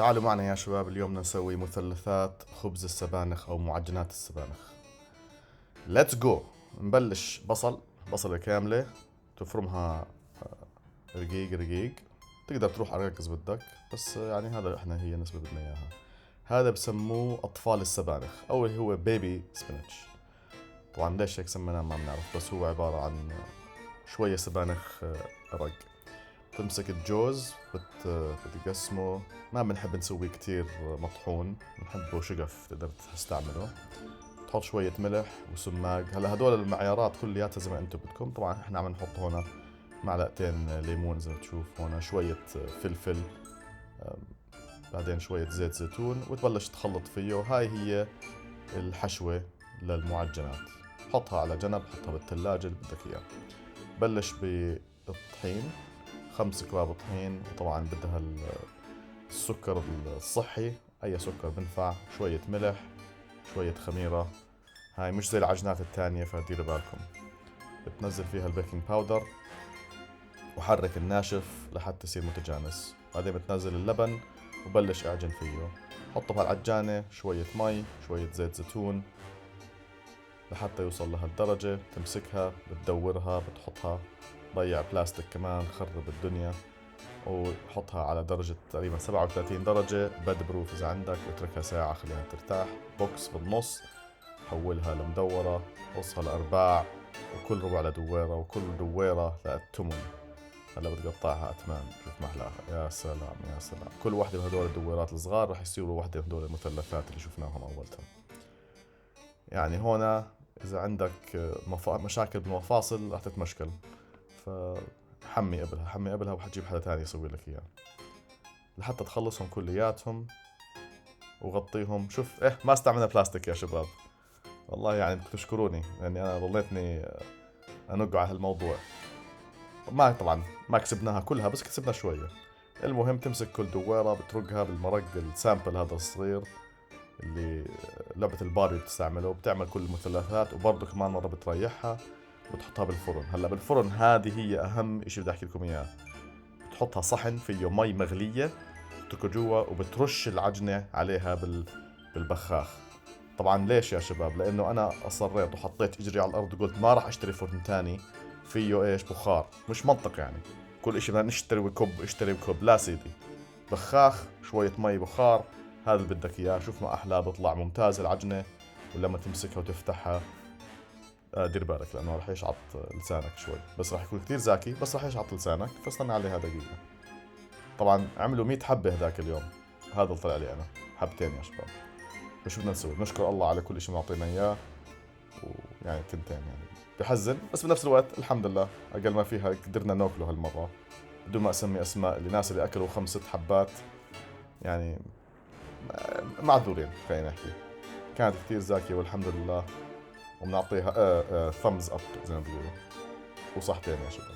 تعالوا معنا يا شباب، اليوم بدنا نسوي مثلثات خبز السبانخ أو معجنات السبانخ. ليتس جو. نبلش بصلة كاملة تفرمها رقيق رقيق. تقدر تروح على ركز بدك، بس يعني هذا احنا هي النسبة بدنا اياها. هذا بسموه أطفال السبانخ أو اللي هو بيبي سبينش. طبعا ليش هيك سميناه ما بنعرف، بس هو عبارة عن شوية سبانخ رق. تمسك الجوز بتقسمه. ما بنحب نسويه كتير مطحون، بنحبه شقف تقدر تستعمله. تحط شوية ملح وسماق. هلا هدول المعيارات كلياتها زي ما انتم بدكم. طبعا احنا عم نحط هنا معلقتين ليمون زي ما تشوف هنا، شوية فلفل، بعدين شوية زيت زيتون، وتبلش تخلط فيه. وهاي هي الحشوة للمعجنات. حطها على جنب، حطها بالثلاجة اللي بدك اياه. بلش بالطحين، 5 كباب طحين. وطبعا بدها السكر الصحي، اي سكر بنفع. شوية ملح، شوية خميرة. هاي مش زي العجنات التانية فديروا بالكم. بتنزل فيها البيكنج باودر وحرك الناشف لحتى يصير متجانس. بعدين بتنزل اللبن وبلش اعجن فيه. حطه بهالعجانة شوية مي، شوية زيت زيتون لحتى يوصل لهالدرجة. تمسكها بتدورها، بتحطها، ضيع بلاستيك كمان، خرب الدنيا. وحطها على درجة تقريبا 37 درجة بد بروف إذا عندك، واتركها ساعة خليها ترتاح. بوكس بالنص، حولها لمدورة، قصها لأرباع، وكل ربع لدويرة، وكل دويرة لأتمن. هلا بتقطعها أتمان، شوف محلاها. يا سلام يا سلام. كل واحدة من هدول الدويرات الصغار رح يصيروا واحدة من هدول المثلثات اللي شفناهم أولتها. يعني هنا إذا عندك مشاكل بالمفاصل رح تتمشكل. حمي قبلها وحتجيب حدا تاني يسوي لك اياه لحتى تخلصهم كلياتهم. وغطيهم. شوف ما استعملنا بلاستيك يا شباب، والله يعني بدكم تشكروني لاني انا ضليتني انق على هالموضوع. طبعا ما كسبناها كلها، بس كسبنا شوية. المهم تمسك كل دويرة بترقها بالمرق السامبل هذا الصغير اللي لعبة الباربي بتستعمله. بتعمل كل المثلثات، وبرضه كمان مرة بتريحها وتحطها بالفرن. هلا بالفرن هذه هي اهم اشي بدي احكي لكم اياه. بتحطها صحن فيه مي مغلية، بتتركه جوا، وبترش العجنة عليها بالبخاخ. طبعا ليش يا شباب؟ لانه انا اصريت وحطيت اجري على الارض وقلت ما راح اشتري فرن تاني فيه بخار. مش منطق يعني. كل اشي بدنا نشتري وكب، اشتري وكب. لا سيدي، بخاخ، شوية مي بخار، هذا اللي بدك اياه. شوف ما احلاه، بيطلع ممتاز العجنة. ولما تمسكها وتفتحها دير بالك لانه راح يشعط لسانك شوي، بس راح يكون كثير زاكي، بس راح يشعط لسانك، فاستنى عليها دقيقة. طبعا عملوا 100 حبة هذاك اليوم، هذا اللي طلع لي انا حبتين يا شباب. فشو بدنا نسوي؟ نشكر الله على كل شيء معطينا اياه. ويعني تنتين يعني بحزن، بس بنفس الوقت الحمد لله اقل ما فيها قدرنا ناكله هالمرة بدون ما اسمي اسماء الناس اللي اكلوا 5 6 حبات. يعني معذورين خلينا نحكي. كانت كثير زاكية والحمد لله. وبنعطيها ثمز اب زي ما بيقولوا. وصحتين يا شباب.